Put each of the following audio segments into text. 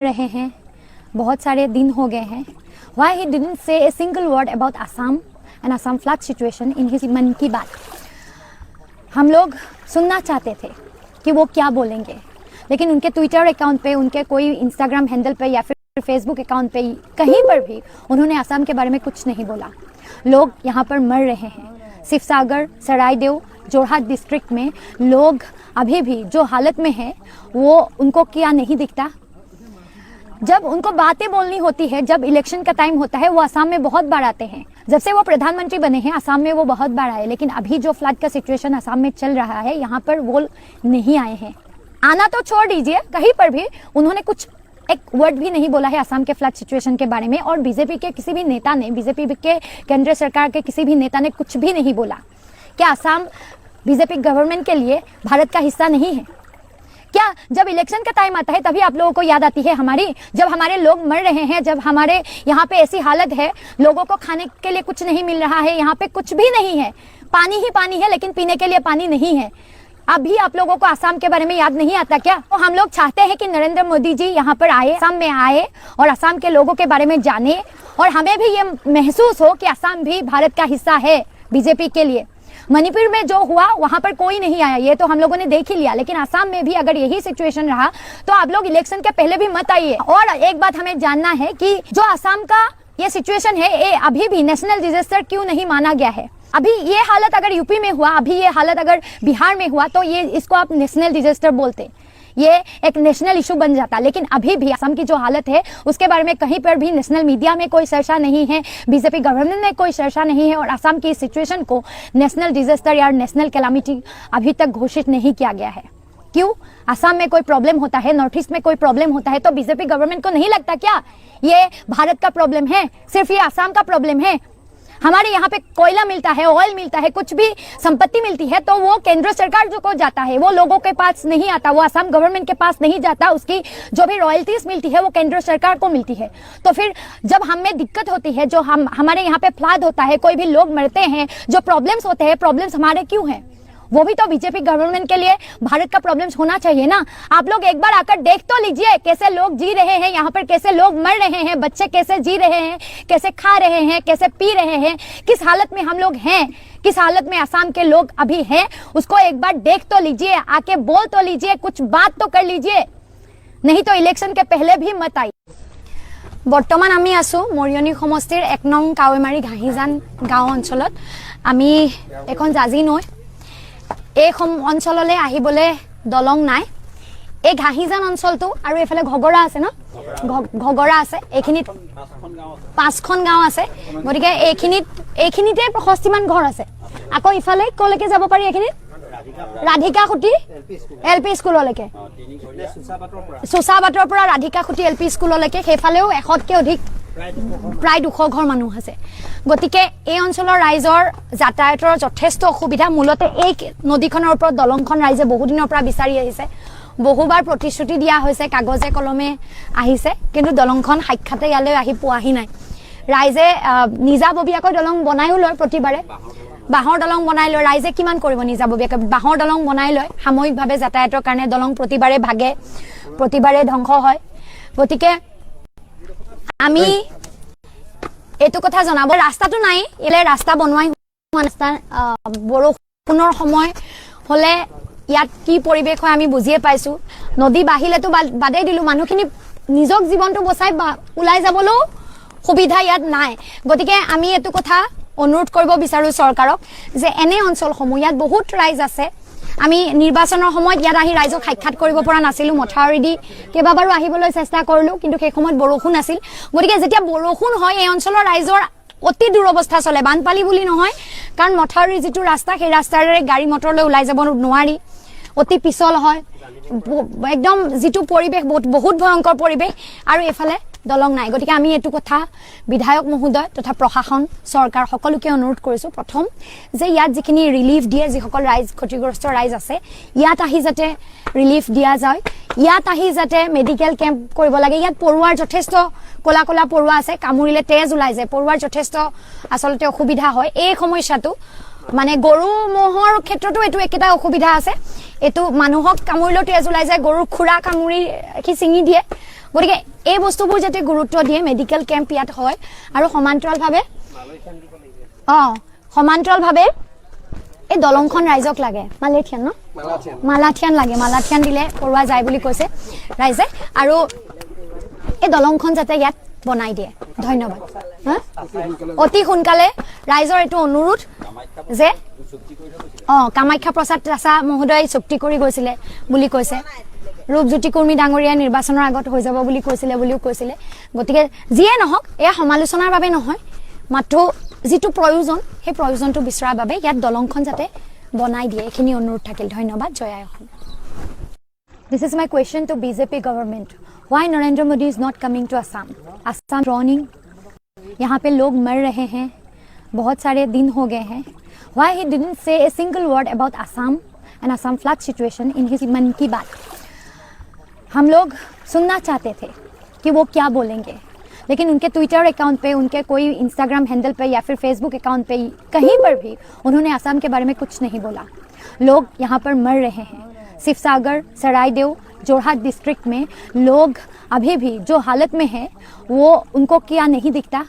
रहे हैं, बहुत सारे दिन हो गए हैं. Why he didn't say a single word about Assam and Assam flood situation in his मन की बात. हम लोग सुनना चाहते थे कि वो क्या बोलेंगे, लेकिन उनके ट्विटर अकाउंट पे, उनके कोई इंस्टाग्राम हैंडल पे या फिर फेसबुक अकाउंट पे कहीं पर भी उन्होंने असम के बारे में कुछ नहीं बोला. लोग यहाँ पर मर रहे हैं. शिवसागर, सरायदेव, जोरहाट डिस्ट्रिक्ट में लोग अभी भी जो हालत में है वो उनको क्या नहीं दिखता. जब उनको बातें बोलनी होती है, जब इलेक्शन का टाइम होता है, वो असम में बहुत बार आते हैं. जब से वो प्रधानमंत्री बने हैं असम में वो बहुत बार आए, लेकिन अभी जो फ्लड का सिचुएशन असम में चल रहा है यहाँ पर वो नहीं आए हैं. आना तो छोड़ दीजिए, कहीं पर भी उन्होंने कुछ एक वर्ड भी नहीं बोला है असम के फ्लड सिचुएशन के बारे में. और बीजेपी के किसी भी नेता ने, बीजेपी के केंद्र सरकार के किसी भी नेता ने कुछ भी नहीं बोला. क्या असम बीजेपी गवर्नमेंट के लिए भारत का हिस्सा नहीं है? क्या जब इलेक्शन का टाइम आता है तभी आप लोगों को याद आती है हमारी? जब हमारे लोग मर रहे हैं, जब हमारे यहाँ पे ऐसी हालत है, लोगों को खाने के लिए कुछ नहीं मिल रहा है, यहाँ पे कुछ भी नहीं है, पानी ही पानी है, लेकिन पीने के लिए पानी नहीं है. अभी आप लोगों को असम के बारे में याद नहीं आता क्या? तो हम लोग चाहते हैं कि नरेंद्र मोदी जी यहाँ पर आए, असम में आए और असम के लोगों के बारे में जाने, और हमें भी ये महसूस हो कि असम भी भारत का हिस्सा है बीजेपी के लिए. मणिपुर में जो हुआ वहां पर कोई नहीं आया, ये तो हम लोगों ने देख ही लिया, लेकिन असम में भी अगर यही सिचुएशन रहा तो आप लोग इलेक्शन के पहले भी मत आइए. और एक बात हमें जानना है कि जो असम का ये सिचुएशन है, ये अभी भी नेशनल डिजास्टर क्यों नहीं माना गया है? अभी ये हालत अगर यूपी में हुआ, अभी ये हालत अगर बिहार में हुआ तो ये इसको आप नेशनल डिजास्टर बोलते, ये एक नेशनल इशू बन जाता. लेकिन अभी भी असम की जो हालत है उसके बारे में कहीं पर भी नेशनल मीडिया में कोई चर्चा नहीं है, बीजेपी गवर्नमेंट में कोई चर्चा नहीं है, और असम की सिचुएशन को नेशनल डिजास्टर या नेशनल कैलामिटी अभी तक घोषित नहीं किया गया है. क्यों? असम में कोई प्रॉब्लम होता है, नॉर्थ ईस्ट में कोई प्रॉब्लम होता है तो बीजेपी गवर्नमेंट को नहीं लगता क्या ये भारत का प्रॉब्लम है, सिर्फ ये असम का प्रॉब्लम है? हमारे यहाँ पे कोयला मिलता है, ऑयल मिलता है, कुछ भी संपत्ति मिलती है तो वो केंद्र सरकार जो को जाता है, वो लोगों के पास नहीं आता, वो असम गवर्नमेंट के पास नहीं जाता. उसकी जो भी रॉयल्टीज मिलती है वो केंद्र सरकार को मिलती है. तो फिर जब हमें दिक्कत होती है, जो हमारे यहाँ पे फ्लड होता है, कोई भी लोग मरते हैं, जो प्रॉब्लम्स होते हैं, प्रॉब्लम्स हमारे क्यों हैं? वो भी तो बीजेपी गवर्नमेंट के लिए भारत का प्रॉब्लम्स होना चाहिए ना. आप लोग एक बार आकर देख तो लीजिए कैसे लोग जी रहे हैं यहाँ पर, कैसे लोग मर रहे हैं, बच्चे कैसे जी रहे हैं, कैसे खा रहे हैं, कैसे पी रहे हैं, किस हालत में हम लोग हैं, किस हालत में असम के लोग अभी हैं, उसको एक बार देख तो लीजिए, आके बोल तो लीजिए, कुछ बात तो कर लीजिए, नहीं तो इलेक्शन के पहले भी मत आई. বৰ্তমান আমি আছো মৰিয়নি সমষ্টিৰ 1 নং কাৱৈমাৰী ঘাঁহিজান গাঁও অঞ্চলত. আমি এখন জাজি নৈ, এই অঞ্চললৈ আহিবলৈ দলং নাই. এই ঘাঁহিজান অঞ্চলটো আৰু এইফালে ঘগৰা আছে ন, ঘগৰা আছে, এইখিনিত 5খন গাঁও আছে. গতিকে এইখিনিতে 65মান ঘৰ আছে. আকৌ ইফালে কলৈকে যাব পাৰি? এইখিনিত ৰাধিকা খুঁটি এলপি স্কুললৈকে, চুচাবাটৰ পৰা ৰাধিকা খুঁটি এলপি স্কুললৈকে, সেইফালেও 100তকৈ অধিক, প্ৰায় 200 ঘৰ মানুহ আছে. গতিকে এই অঞ্চলৰ ৰাইজৰ যাতায়াতৰ যথেষ্ট অসুবিধা. মূলতে এই নদীখনৰ ওপৰত দলংখন ৰাইজে বহুদিনৰ পৰা বিচাৰি আহিছে, বহুবাৰ প্ৰতিশ্ৰুতি দিয়া হৈছে, কাগজে কলমে আহিছে, কিন্তু দলংখন সাক্ষাতে ইয়ালৈ আহি পোৱাহি নাই. ৰাইজে নিজাববীয়াকৈ দলং বনায়ো লয়, প্ৰতিবাৰে বাঁহৰ দলং বনাই লয়. ৰাইজে কিমান কৰিব নিজাববীয়াকৈ? বাঁহৰ দলং বনাই লয়, সাময়িকভাৱে যাতায়াতৰ কাৰণে দলং প্ৰতিবাৰে ভাগে, প্ৰতিবাৰে ধ্বংস হয়. গতিকে আমি এইটো কথা জনাব, ৰাস্তাটো নাই, এলে ৰাস্তা বনোৱাই হোৱা নাই. বৰষুণৰ সময় হলে ইয়াত কি পৰিৱেশ হয় আমি বুজিয়ে পাইছো. নদী বাঢ়িলেতো বাদেই দিলো, মানুহখিনি নিজক জীৱনটো বচাই ওলাই যাবলৈও সুবিধা ইয়াত নাই. গতিকে আমি এইটো কথা অনুৰোধ কৰিব বিচাৰো চৰকাৰক যে এনে অঞ্চলসমূহ, ইয়াত বহুত ৰাইজ আছে, আমি নিৰ্বাচনৰ সময়ত ইয়াত আহি ৰাইজক সাক্ষাৎ কৰিব পৰা নাছিলো, মথাউৰি দি কেইবাবাৰো আহিবলৈ চেষ্টা কৰিলো, কিন্তু সেই সময়ত বৰষুণ আছিল. গতিকে যেতিয়া বৰষুণ হয় এই অঞ্চলৰ ৰাইজৰ অতি দুৰৱস্থা চলে, বানপানী বুলি নহয়, কাৰণ মথাউৰিৰ যিটো ৰাস্তা, সেই ৰাস্তাৰে গাড়ী মটৰলৈ ওলাই যাব নোৱাৰি, অতি পিছল হয়, একদম যিটো পৰিৱেশ বহুত ভয়ংকৰ পৰিৱেশ, আৰু এফালে দলং নাই. গতিকে আমি এইটো কথা বিধায়ক মহোদয় তথা প্ৰশাসন, চৰকাৰ সকলোকে অনুৰোধ কৰিছো, প্ৰথম যে ইয়াত যিখিনি ৰিলিফ দিয়ে, যিসকল ৰাইজ ক্ষতিগ্ৰস্ত ৰাইজ আছে, ইয়াত আহি যাতে ৰিলিফ দিয়া যায়, ইয়াত আহি যাতে মেডিকেল কেম্প কৰিব লাগে. ইয়াত পৰুৱাৰ যথেষ্ট কলা পৰুৱা আছে, কামুৰিলে তেজ ওলাই যায়, পৰুৱাৰ যথেষ্ট আচলতে অসুবিধা হয়. এই সমস্যাটো মানে গৰু মহৰ ক্ষেত্ৰতো এইটো একেটা অসুবিধা আছে. এইটো মানুহক কামুৰিলেও তেজ ওলাই যায়, গৰুৰ খুৰা কামুৰি সি ছিঙি দিয়ে, গতিকে এই বস্তুবোৰ যাতে গুৰুত্ব দিয়ে মেডিকেল কেম্প ইয়াত হয় আৰু সমান্তৰালভাৱে সমান্তৰালভাৱে এই দলংখন ৰাইজক লাগে মালেথিয়ান ন মালাথিয়ান লাগে মালাথিয়ান দিলে পৰুৱা যায় বুলি কৈছে ৰাইজে আৰু এই দলংখন যাতে ইয়াত বনাই দিয়ে ধন্যবাদ অতি সোনকালে ৰাইজৰ এইটো অনুৰোধ যে কামাখ্যা প্ৰসাদ ৰাছা মহোদয় চুক্তি কৰি গৈছিলে বুলি কৈছে ৰূপজ্যোতি কুৰ্মী ডাঙৰীয়া নিৰ্বাচনৰ আগত হৈ যাব বুলি কৈছিলে বুলিও কৈছিলে গতিকে যিয়ে নহওক এয়া সমালোচনাৰ বাবে নহয় মাত্ৰ যিটো প্ৰয়োজন সেই প্ৰয়োজনটো বিচৰাৰ বাবে ইয়াত দলংখন যাতে বনাই দিয়ে এইখিনি অনুৰোধ থাকিল ধন্যবাদ জয় আই Assam This is my question to BJP government. Why Narendra Modi is not coming to Assam? Assam drowning. यहाँ पे लोग मर रहे हैं बहुत सारे दिन हो गए हैं Why he didn't say a single word about Assam and Assam flood situation in his मन की बात हम लोग सुनना चाहते थे कि वो क्या बोलेंगे लेकिन उनके ट्विटर अकाउंट पे उनके कोई इंस्टाग्राम हैंडल पे या फिर फेसबुक अकाउंट पे कहीं पर भी उन्होंने असम के बारे में कुछ नहीं बोला लोग यहाँ पर मर रहे हैं शिवसागर सरायदेव जोरहाट डिस्ट्रिक्ट में लोग अभी भी जो हालत में है वो उनको क्या नहीं दिखता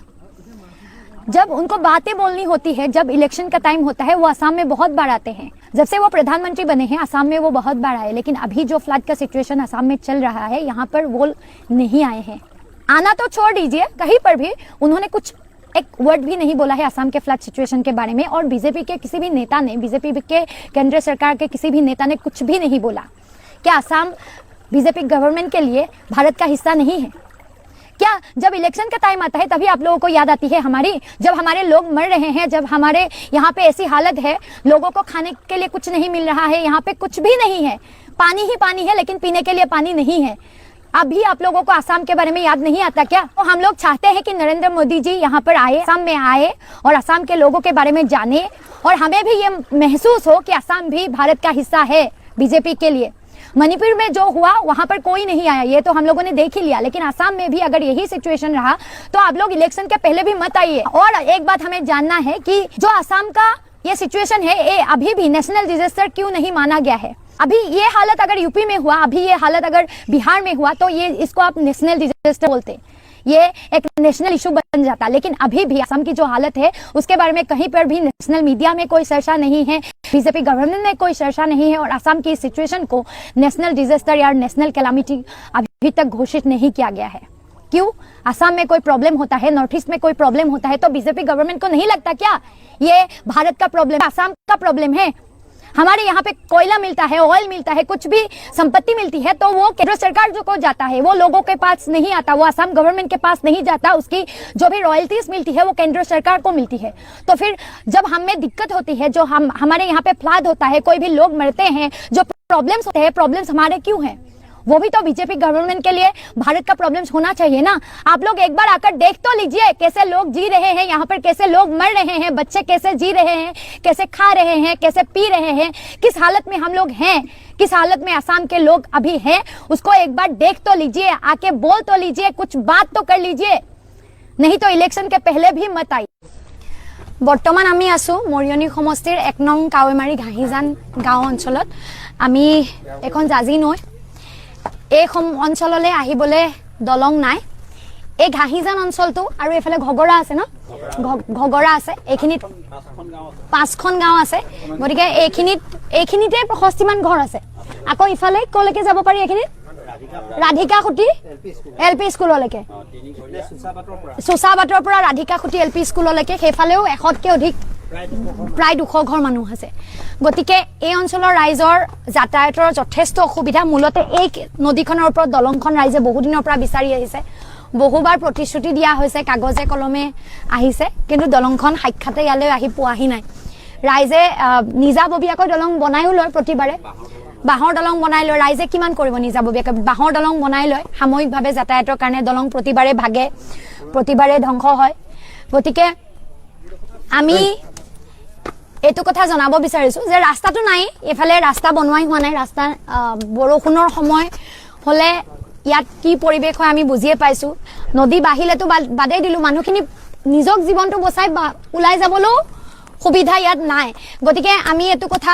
जब उनको बातें बोलनी होती है जब इलेक्शन का टाइम होता है वो असम में बहुत बार आते हैं जब से वो प्रधानमंत्री बने हैं असम में वो बहुत बार आए लेकिन अभी जो फ्लड का सिचुएशन असम में चल रहा है यहाँ पर वो नहीं आए हैं आना तो छोड़ दीजिए कहीं पर भी उन्होंने कुछ एक वर्ड भी नहीं बोला है असम के फ्लड सिचुएशन के बारे में और बीजेपी के किसी भी नेता ने बीजेपी के केंद्रीय सरकार के किसी भी नेता ने कुछ भी नहीं बोला क्या असम बीजेपी गवर्नमेंट के लिए भारत का हिस्सा नहीं है क्या जब इलेक्शन का टाइम आता है तभी आप लोगों को याद आती है हमारी जब हमारे लोग मर रहे हैं जब हमारे यहाँ पे ऐसी हालत है लोगों को खाने के लिए कुछ नहीं मिल रहा है यहाँ पे कुछ भी नहीं है पानी ही पानी है लेकिन पीने के लिए पानी नहीं है अभी आप लोगों को असम के बारे में याद नहीं आता क्या तो हम लोग चाहते हैं कि नरेंद्र मोदी जी यहाँ पर आए असम में आए और असम के लोगों के बारे में जाने और हमें भी ये महसूस हो कि असम भी भारत का हिस्सा है बीजेपी के लिए मणिपुर में जो हुआ वहां पर कोई नहीं आया ये तो हम लोगों ने देख ही लिया लेकिन असम में भी अगर यही सिचुएशन रहा तो आप लोग इलेक्शन के पहले भी मत आइए और एक बात हमें जानना है कि जो असम का ये सिचुएशन है ये अभी भी नेशनल डिजास्टर क्यों नहीं माना गया है अभी ये हालत अगर यूपी में हुआ अभी ये हालत अगर बिहार में हुआ तो ये इसको आप नेशनल डिजास्टर बोलते ये एक नेशनल इशू बन जाता लेकिन अभी भी असम की जो हालत है उसके बारे में कहीं पर भी नेशनल मीडिया में कोई चर्चा नहीं है बीजेपी गवर्नमेंट में कोई चर्चा नहीं है और असम की सिचुएशन को नेशनल डिजास्टर या नेशनल कैलामिटी अभी तक घोषित नहीं किया गया है क्यों असम में कोई प्रॉब्लम होता है नॉर्थ ईस्ट में कोई प्रॉब्लम होता है तो बीजेपी गवर्नमेंट को नहीं लगता क्या ये भारत का प्रॉब्लम असम का प्रॉब्लम है हमारे यहाँ पे कोयला मिलता है ऑयल मिलता है कुछ भी संपत्ति मिलती है तो वो केंद्र सरकार जो को जाता है वो लोगों के पास नहीं आता वो असम गवर्नमेंट के पास नहीं जाता उसकी जो भी रॉयल्टीज मिलती है वो केंद्र सरकार को मिलती है तो फिर जब हमें दिक्कत होती है जो हमारे यहाँ पे फ्लड होता है कोई भी लोग मरते हैं जो प्रॉब्लम्स होते हैं प्रॉब्लम्स हमारे क्यों हैं वो भी तो बीजेपी गवर्नमेंट के लिए भारत का प्रॉब्लम्स होना चाहिए ना आप लोग एक बार आकर देख तो लीजिए कैसे लोग जी रहे हैं यहाँ पर कैसे लोग मर रहे हैं बच्चे कैसे जी रहे हैं कैसे खा रहे हैं कैसे पी रहे हैं किस हालत में हम लोग हैं किस हालत में असम के लोग अभी हैं उसको एक बार देख तो लीजिए आके बोल तो लीजिए कुछ बात तो कर लीजिए नहीं तो इलेक्शन के पहले भी मत आइए বৰ্তমান আমি আছো মৰিয়নি সমষ্টিৰ 1 নং কাৱেমাৰী ঘাহিজান গাঁও অঞ্চলত আমি এখন জাজি নৈ এই অঞ্চললৈ আহিবলৈ দলং নাই এই ঘাহিজান অঞ্চলটো আৰু এফালে ঘগৰা আছে ন ঘগৰা আছে এইখিনিত 5খন গাঁও আছে গতিকে এইখিনিতে 65 মান ঘৰ আছে আকৌ ইফালে কলৈকে যাব পাৰি এইখিনিত ৰাধিকা খুটি এলপি স্কুললৈকে সুসাবাটৰ পৰা ৰাধিকা খুটি এলপি স্কুললৈকে সেইফালেও 100কে অধিক প্ৰায় 200 ঘৰ মানুহ আছে গতিকে এই অঞ্চলৰ ৰাইজৰ যাতায়াতৰ যথেষ্ট অসুবিধা মূলতে এই নদীখনৰ ওপৰত দলংখন ৰাইজে বহু দিনৰ পৰা বিচাৰি আহিছে বহুবাৰ প্ৰতিশ্ৰুতি দিয়া হৈছে কাগজে কলমে আহিছে কিন্তু দলংখন সাক্ষাতে ইয়ালৈ আহি পোৱাহি নাই ৰাইজে নিজাববীয়াকৈ দলং বনাইও লয় প্ৰতিবাৰে বাহৰ দলং বনাই লয় ৰাইজে কিমান কৰিব নিজাববীয়াকৈ বাহৰ দলং বনাই লয় সাময়িকভাৱে যাতায়াতৰ কাৰণে দলং প্ৰতিবাৰে ভাগে প্ৰতিবাৰে ধ্বংস হয় গতিকে আমি এটো কথা জনাব বিচাৰিছো যে ৰাস্তাটো নাই এফালে ৰাস্তা বনোৱাই হোৱা নাই ৰাস্তা বৰষুণৰ সময় হলে ইয়াত কি পৰিবেশ হয় আমি বুজিয়ে পাইছো নদী বাহিলেতো বাদে দিলু মানুহখিনি নিজক জীৱনটো বচাই উলাই যাবলো সুবিধা ইয়াত নাই গতিকে আমি এটো কথা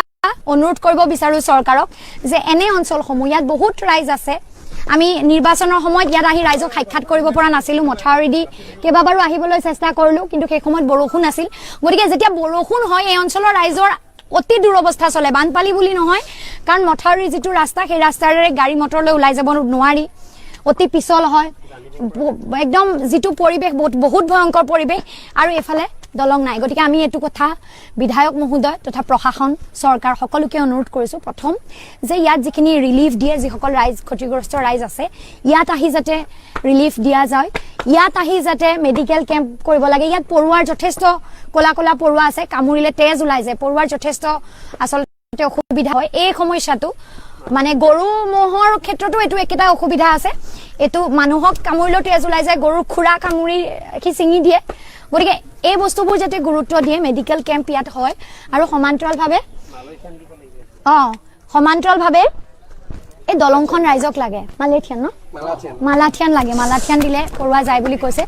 অনুৰোধ কৰিব বিচাৰো চৰকাৰক যে এনে অঞ্চলসমূহ ইয়াত বহুত ৰাইজ আছে আমি নিৰ্বাচনৰ সময়ত ইয়াত আহি ৰাইজক সাক্ষাৎ কৰিব পৰা নাছিলোঁ মথাউৰি দি কেইবাবাৰো আহিবলৈ চেষ্টা কৰিলোঁ কিন্তু সেই সময়ত বৰষুণ আছিল গতিকে যেতিয়া বৰষুণ হয় এই অঞ্চলৰ ৰাইজৰ অতি দুৰৱস্থা চলে বানপানী বুলি নহয় কাৰণ মথাউৰিৰ যিটো ৰাস্তা সেই ৰাস্তাৰে গাড়ী মটৰলৈ ওলাই যাব নোৱাৰি অতি পিছল হয় একদম যিটো পৰিৱেশ বহুত ভয়ংকৰ পৰিৱেশ আৰু এফালে দলং নাই গতিকে আমি এটো কথা বিধায়ক মহোদয় তথা প্ৰশাসন চৰকাৰ সকলোকে অনুৰোধ কৰিছো প্ৰথম যে ইয়াত যিখিনি ৰিলিফ দিয়ে যিসকল ৰাইজ ক্ষতিগ্ৰস্ত ৰাইজ আছে ইয়াত আহি যাতে ৰিলিফ দিয়া যায় ইয়াত আহি যাতে মেডিকেল কেম্প কৰিব লাগে ইয়াত পৰুৱাৰ যথেষ্ট কলা কলা পৰুৱা আছে কামুৰিলে তেজ ওলাই যায় পৰুৱাৰ যথেষ্ট আচলতে অসুবিধা হয় এই সমস্যাটো মানে গৰু মহৰ ক্ষেত্ৰতো এটো একেটা অসুবিধা আছে এটো মানুহক কামুৰিলে তেজ ওলাই যায় গৰুৰ খুৰা কামুৰি কি চিঙি দিয়ে গতিকে এই বস্তুবোৰ যাতে গুৰুত্ব দিয়ে মেডিকেল কেম্প ইয়াত হয় আৰু সমান্তৰালভাৱে এই দলংখন ৰাইজক লাগে মালেথিয়ান ন মালাথিয়ান লাগে মালাথিয়ান দিলে পৰুৱা যায় বুলি কৈছে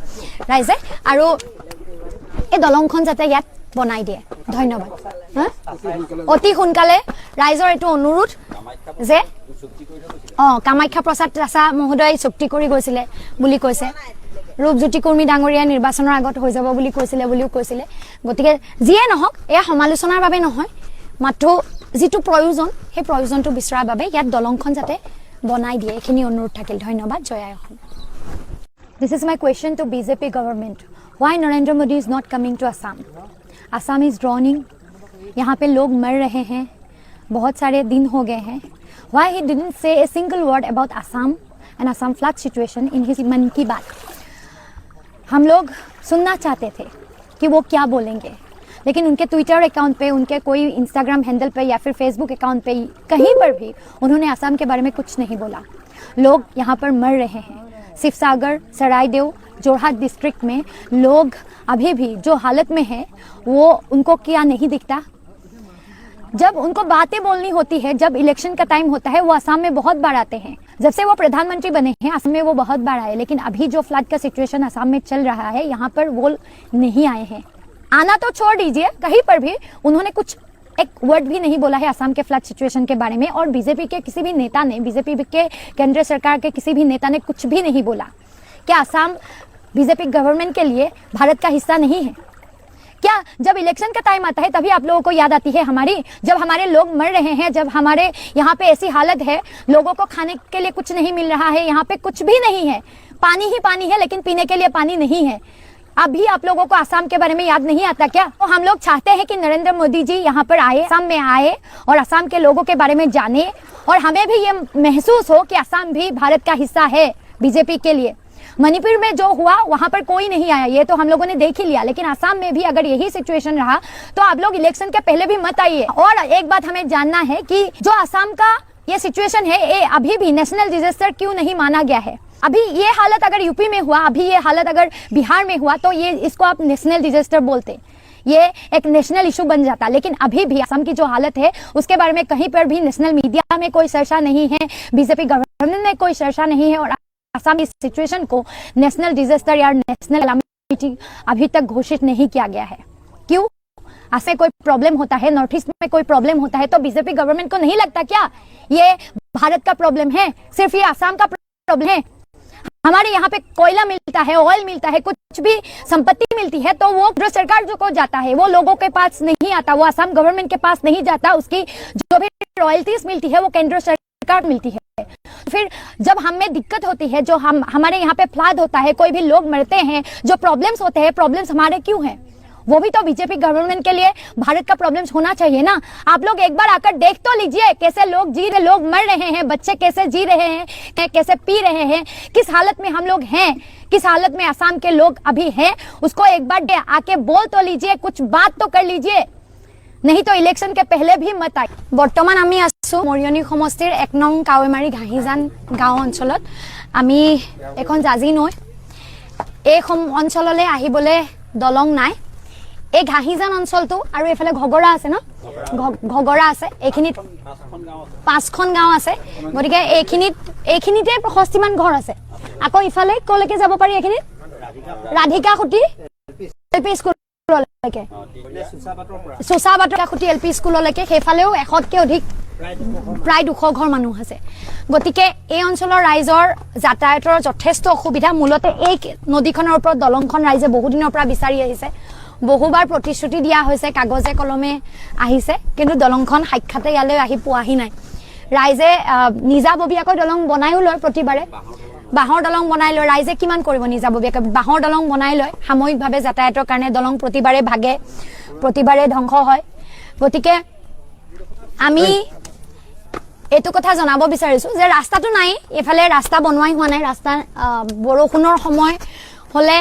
ৰাইজে আৰু এই দলংখন যাতে ইয়াত বনাই দিয়ে ধন্যবাদ অতি সোনকালে ৰাইজৰ এটো অনুৰোধ যে কামাখ্যা প্ৰসাদ ৰাছা মহোদয় চুক্তি কৰি গৈছিলে বুলি কৈছে ৰূপজ্যোতি কুৰ্মী ডাঙৰীয়া নিৰ্বাচনৰ আগত হৈ যাব বুলি কৈছিলে বুলিও কৈছিলে গতিকে যিয়ে নহওক এয়া সমালোচনাৰ বাবে নহয় মাত্ৰ যিটো প্ৰয়োজন সেই প্ৰয়োজনটো বিচৰাৰ বাবে ইয়াত দলংখন যাতে বনাই দিয়ে এখিনি অনুৰোধ থাকিল ধন্যবাদ জয় আই Assam This is my question to BJP government. Why Narendra Modi is not coming to Assam? Assam is drowning. यहाँ पे लोग मर रहे हैं बहुत सारे दिन हो गए हैं Why he didn't say a single word about Assam and Assam flood situation in his मन की बात हम लोग सुनना चाहते थे कि वो क्या बोलेंगे लेकिन उनके ट्विटर अकाउंट पे उनके कोई इंस्टाग्राम हैंडल पे या फिर फेसबुक अकाउंट पे कहीं पर भी उन्होंने असम के बारे में कुछ नहीं बोला लोग यहाँ पर मर रहे हैं शिवसागर सरायदेव जोरहाट डिस्ट्रिक्ट में लोग अभी भी जो हालत में है वो उनको क्या नहीं दिखता जब उनको बातें बोलनी होती है जब इलेक्शन का टाइम होता है वो असम में बहुत बार आते हैं जब से वो प्रधानमंत्री बने हैं असम में वो बहुत बार आए लेकिन अभी जो फ्लड का सिचुएशन असम में चल रहा है यहाँ पर वो नहीं आए हैं आना तो छोड़ दीजिए कहीं पर भी उन्होंने कुछ एक वर्ड भी नहीं बोला है असम के फ्लड सिचुएशन के बारे में और बीजेपी के किसी भी नेता ने बीजेपी के केंद्र सरकार के किसी भी नेता ने कुछ भी नहीं बोला क्या असम बीजेपी गवर्नमेंट के लिए भारत का हिस्सा नहीं है क्या जब इलेक्शन का टाइम आता है तभी आप लोगों को याद आती है हमारी जब हमारे लोग मर रहे हैं जब हमारे यहाँ पे ऐसी हालत है लोगों को खाने के लिए कुछ नहीं मिल रहा है यहाँ पे कुछ भी नहीं है पानी ही पानी है लेकिन पीने के लिए पानी नहीं है अभी आप लोगों को असम के बारे में याद नहीं आता क्या तो हम लोग चाहते हैं कि नरेंद्र मोदी जी यहाँ पर आए असम में आए और असम के लोगों के बारे में जाने और हमें भी ये महसूस हो कि असम भी भारत का हिस्सा है बीजेपी के लिए मणिपुर में जो हुआ वहां पर कोई नहीं आया ये तो हम लोगों ने देख ही लिया लेकिन असम में भी अगर यही सिचुएशन रहा तो आप लोग इलेक्शन के पहले भी मत आइए और एक बात हमें जानना है कि जो असम का ये सिचुएशन है ये अभी भी नेशनल डिजास्टर क्यों नहीं माना गया है अभी ये हालत अगर यूपी में हुआ अभी ये हालत अगर बिहार में हुआ तो ये इसको आप नेशनल डिजास्टर बोलते ये एक नेशनल इशू बन जाता लेकिन अभी भी असम की जो हालत है उसके बारे में कहीं पर भी नेशनल मीडिया में कोई चर्चा नहीं है बीजेपी गवर्नमेंट में कोई चर्चा नहीं है और असम की सिचुएशन को नेशनल डिजास्टर या नेशनल कैलामिटी अभी तक घोषित नहीं किया गया है क्यों असम कोई प्रॉब्लम होता है नॉर्थ ईस्ट में कोई प्रॉब्लम होता है तो बीजेपी गवर्नमेंट को नहीं लगता क्या ये भारत का प्रॉब्लम है सिर्फ ये असम का प्रॉब्लम है हमारे यहाँ पे कोयला मिलता है ऑयल मिलता है कुछ भी संपत्ति मिलती है तो वो केंद्र सरकार जो को जाता है वो लोगों के पास नहीं आता वो असम गवर्नमेंट के पास नहीं जाता उसकी जो भी रॉयल्टीज मिलती है वो केंद्र सरकार मिलती है फिर जब हमें दिक्कत होती है जो हमारे यहाँ पे फ्लड होता है कोई भी लोग मरते हैं जो प्रॉब्लम्स होते हैं प्रॉब्लम्स हमारे क्यों हैं वो भी तो बीजेपी गवर्नमेंट के लिए भारत का प्रॉब्लम्स होना चाहिए ना आप लोग एक बार आकर देख तो लीजिए कैसे लोग जी रहे लोग मर रहे हैं बच्चे कैसे जी रहे हैं कैसे पी रहे हैं किस हालत में हम लोग हैं किस हालत में असम के लोग अभी हैं उसको एक बार आके बोल तो लीजिए कुछ बात तो कर लीजिए नहीं तो इलेक्शन के पहले भी मत आए बर्तमान आमी आसो मरियनी समष्टिर 1 नং कावेमारी घाहीजान गाँव अंचलत आमी एखन जाजी नৈ এই অঞ্চললৈ আহিবলে দলং নাই এই ঘাहीजान অঞ্চলটো আৰু এফালে ঘগৰা আছে ন ঘগৰা আছে এইখিনিত 5খন গাঁও আছে গতিকে এইখিনিতে 65 মান ঘৰ আছে আকৌ ইফালে কলৈকে যাব পাৰি এইখিনিত ৰাধিকা খুটি এলপি স্কুল স্কুললৈকে চোচাবাটৰ কাষতি এলপি স্কুললৈকে সেইফালেও 100তকৈ অধিক প্ৰায় 200 ঘৰ মানুহ আছে। গতিকে এই অঞ্চলৰ ৰাইজৰ যাতায়াতৰ যথেষ্ট অসুবিধা। মূলতে এই নদীখনৰ ওপৰত দলংখন ৰাইজে বহুদিনৰ পৰা বিচাৰি আহিছে। বহুবাৰ প্ৰতিশ্ৰুতি দিয়া হৈছে, কাগজে কলমে আহিছে, কিন্তু দলংখন সাক্ষাতে ইয়ালৈ আহি পোৱাহি নাই। ৰাইজে নিজাববীয়াকৈ দলং বনায়ো লয় প্ৰতিবাৰে। বাঁহৰ দলং বনাই লয়। ৰাইজে কিমান কৰিব নিজাববীয়াকৈ? বাঁহৰ দলং বনাই লয় সাময়িকভাৱে যাতায়াতৰ কাৰণে। দলং প্ৰতিবাৰে ভাগে, প্ৰতিবাৰে ধ্বংস হয়। গতিকে আমি এইটো কথা জনাব বিচাৰিছোঁ যে ৰাস্তাটো নাই, এইফালে ৰাস্তা বনোৱাই হোৱা নাই। ৰাস্তা বৰষুণৰ সময় হ'লে